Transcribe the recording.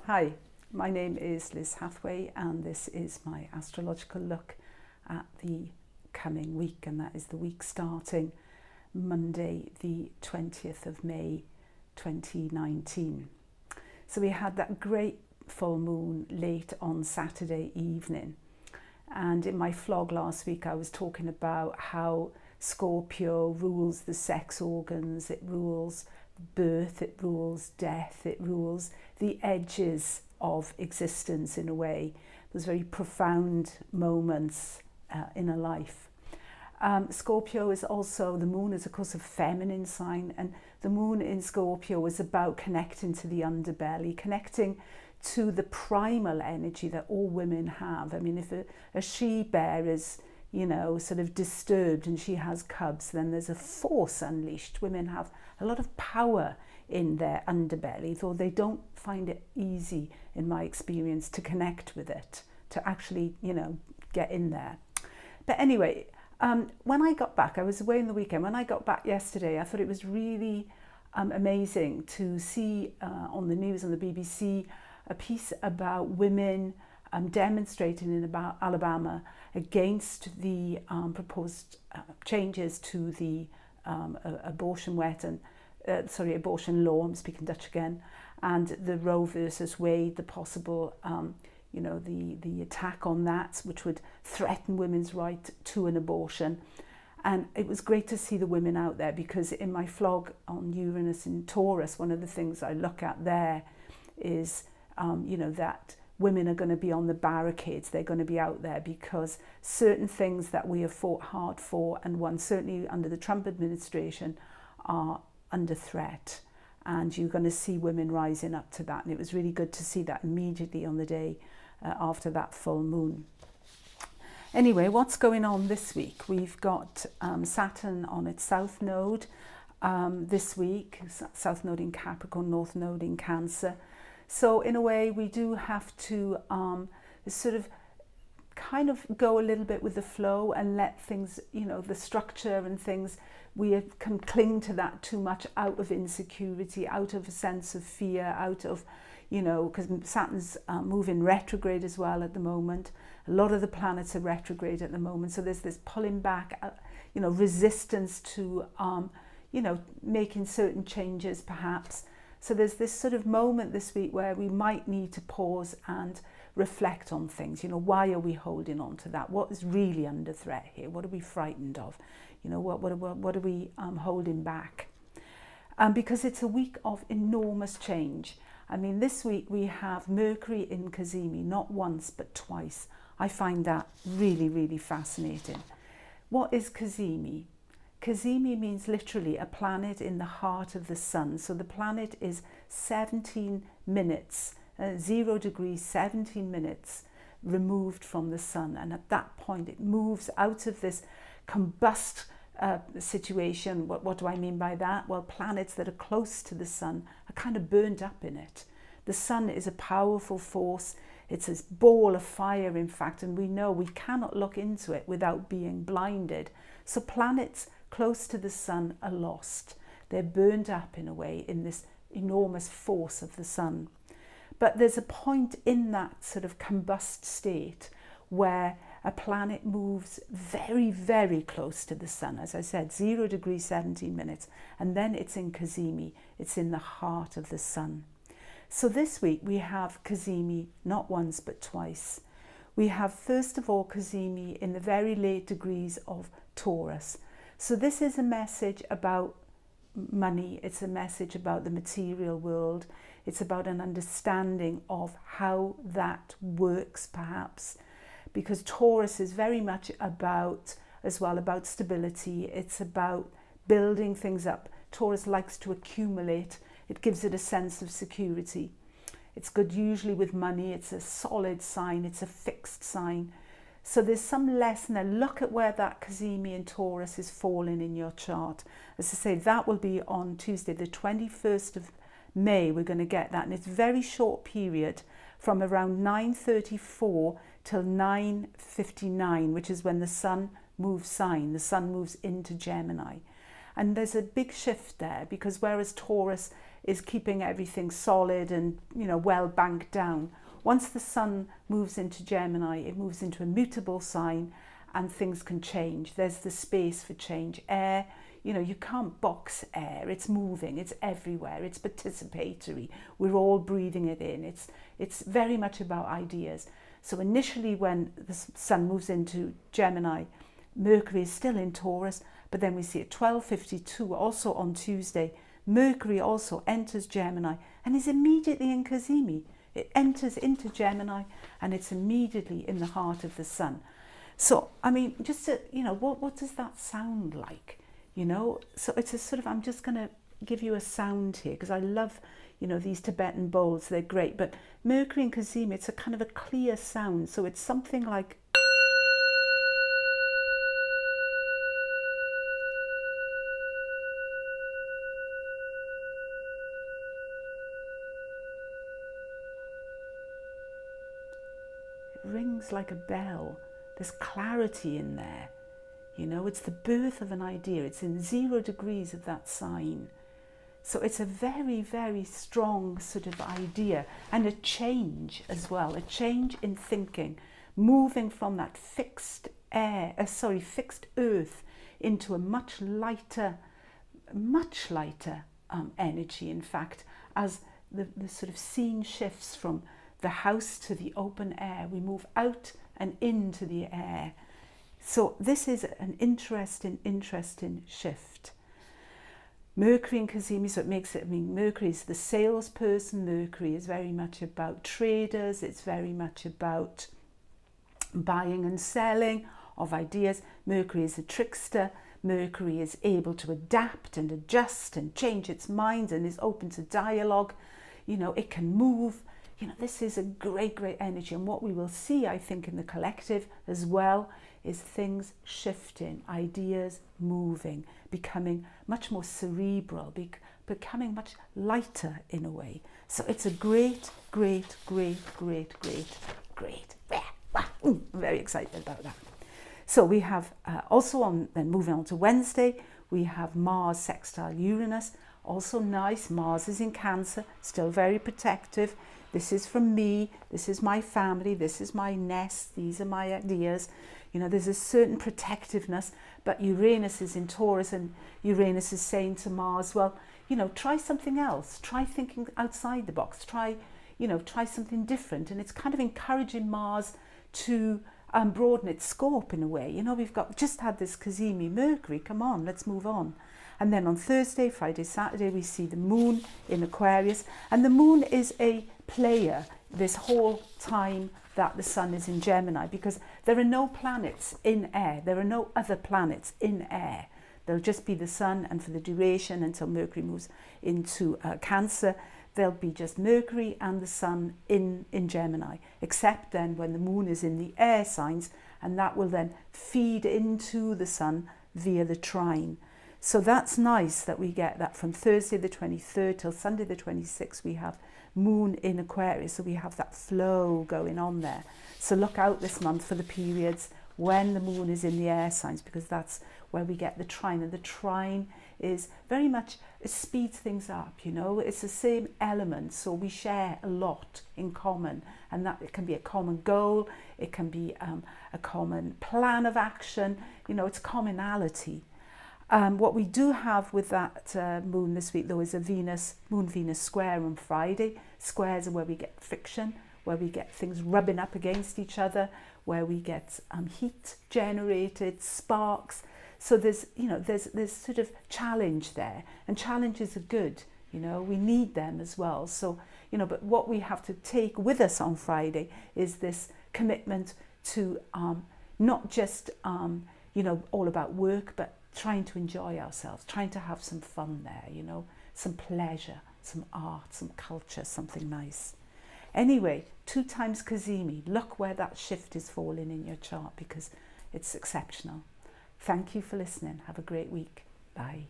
Hi, my name is Liz Hathway and this is my astrological look at the coming week, and that is the week starting Monday the 20th of May 2019. So we had that great full moon late on Saturday evening, and in my vlog last week I was talking about how Scorpio rules the sex organs, it rules birth, it rules death, it rules the edges of existence in a way, those very profound moments in a life. Scorpio is also, the moon is of course a feminine sign, and the moon in Scorpio is about connecting to the underbelly, connecting to the primal energy that all women have. I mean, if a she-bear is, you know, sort of disturbed and she has cubs, then there's a force unleashed. Women have a lot of power in their underbelly, though they don't find it easy, in my experience, to connect with it, to actually, you know, get in there. But anyway, when I got back, I was away in the weekend. When I got back yesterday, I thought it was really amazing to see on the news, on the BBC, a piece about women demonstrating in Alabama against the proposed changes to the abortion law. I'm speaking Dutch again, and the Roe versus Wade, the possible, you know, the attack on that, which would threaten women's right to an abortion. And it was great to see the women out there, because in my vlog on Uranus in Taurus, one of the things I look at there is, you know, that women are going to be on the barricades. They're going to be out there because certain things that we have fought hard for and won, certainly under the Trump administration, are under threat. And you're going to see women rising up to that. And it was really good to see that immediately on the day after that full moon. Anyway, what's going on this week? We've got Saturn on its south node this week, south node in Capricorn, north node in Cancer. So in a way, we do have to sort of kind of go a little bit with the flow and let things, you know, the structure and things, we can cling to that too much out of insecurity, out of a sense of fear, out of, you know, because Saturn's moving retrograde as well at the moment. A lot of the planets are retrograde at the moment. So there's this pulling back, you know, resistance to, you know, making certain changes perhaps. So there's this sort of moment this week where we might need to pause and reflect on things. You know, why are we holding on to that? What is really under threat here? What are we frightened of? You know, what are we holding back? Because it's a week of enormous change. I mean, this week we have Mercury in Cazimi, not once but twice. I find that really, really fascinating. What is Cazimi? Kazemi means literally a planet in the heart of the sun. So the planet is 17 minutes, 0 degrees, 17 minutes removed from the sun. And at that point, it moves out of this combust situation. What do I mean by that? Well, planets that are close to the sun are kind of burned up in it. The sun is a powerful force. It's a ball of fire, in fact, and we know we cannot look into it without being blinded. So planets close to the sun are lost. They're burned up in a way in this enormous force of the sun. But there's a point in that sort of combust state where a planet moves very, very close to the sun. As I said, 0 degrees, 17 minutes. And then it's in Kazemi. It's in the heart of the sun. So this week we have Kazemi not once but twice. We have, first of all, Kazemi in the very late degrees of Taurus. So this is a message about money. It's a message about the material world. It's about an understanding of how that works, perhaps, because Taurus is very much about, as well, about stability. It's about building things up. Taurus likes to accumulate. It gives it a sense of security. It's good usually with money. It's a solid sign. It's a fixed sign. So there's some lesson there. Look at where that Kazemi in Taurus is falling in your chart. As I say, that will be on Tuesday, the 21st of May. We're going to get that. And it's a very short period from around 9:34 till 9:59, which is when the sun moves sign. The sun moves into Gemini. And there's a big shift there, because whereas Taurus is keeping everything solid and, you know, well banked down. Once the sun moves into Gemini, it moves into a mutable sign and things can change. There's the space for change. Air, you know, you can't box air. It's moving, it's everywhere, it's participatory. We're all breathing it in. It's very much about ideas. So initially when the sun moves into Gemini, Mercury is still in Taurus, but then we see at 12:52, also on Tuesday, Mercury also enters Gemini and is immediately in Cazimi. It enters into Gemini and it's immediately in the heart of the sun. So, I mean, just to, you know, what does that sound like? You know, so it's a sort of, I'm just going to give you a sound here because I love, you know, these Tibetan bowls, they're great. But Mercury and Kazemi, it's a kind of a clear sound. So it's something like, it rings like a bell. There's clarity in there. You know, it's the birth of an idea. It's in 0 degrees of that sign. So it's a very, very strong sort of idea and a change as well, a change in thinking, moving from that fixed earth into a much lighter energy, in fact, as the sort of scene shifts from the house to the open air. We move out and into the air. So this is an interesting shift. Mercury and Kazemi, so it makes it, I mean, Mercury is the salesperson. Mercury is very much about traders. It's very much about buying and selling of ideas. Mercury is a trickster. Mercury is able to adapt and adjust and change its mind and is open to dialogue. You know, it can move. You know, this is a great, great energy. And what we will see, I think, in the collective as well is things shifting, ideas moving, becoming much more cerebral, becoming much lighter in a way. So it's a great. I'm very excited about that. So we have also then moving on to Wednesday, we have Mars sextile Uranus. Also nice. Mars is in Cancer, still very protective. This is from me, this is my family, this is my nest, these are my ideas. You know, there's a certain protectiveness, but Uranus is in Taurus and Uranus is saying to Mars, well, you know, try something else, try thinking outside the box, try something different. And it's kind of encouraging Mars to broaden its scope in a way. You know, we've just had this Cazimi Mercury, come on, let's move on. And then on Thursday, Friday, Saturday, we see the moon in Aquarius. And the moon is a player this whole time that the sun is in Gemini, because there are no planets in air. There are no other planets in air. There'll just be the sun, and for the duration until Mercury moves into Cancer, there'll be just Mercury and the sun in Gemini, except then when the moon is in the air signs, and that will then feed into the sun via the trine. So that's nice that we get that from Thursday the 23rd till Sunday the 26th, we have moon in Aquarius, so we have that flow going on there. So look out this month for the periods when the moon is in the air signs, because that's where we get the trine, and the trine is very much, it speeds things up, you know, it's the same element, so we share a lot in common, and that it can be a common goal, it can be a common plan of action, you know, it's commonality. What we do have with that moon this week, though, is a Moon-Venus square on Friday. Squares are where we get friction, where we get things rubbing up against each other, where we get heat generated, sparks. So there's sort of challenge there, and challenges are good. You know, we need them as well. So, you know, but what we have to take with us on Friday is this commitment to not just all about work, but trying to enjoy ourselves, trying to have some fun there, you know, some pleasure, some art, some culture, something nice. Anyway, 2 times Cazimi. Look where that shift is falling in your chart, because it's exceptional. Thank you for listening. Have a great week. Bye.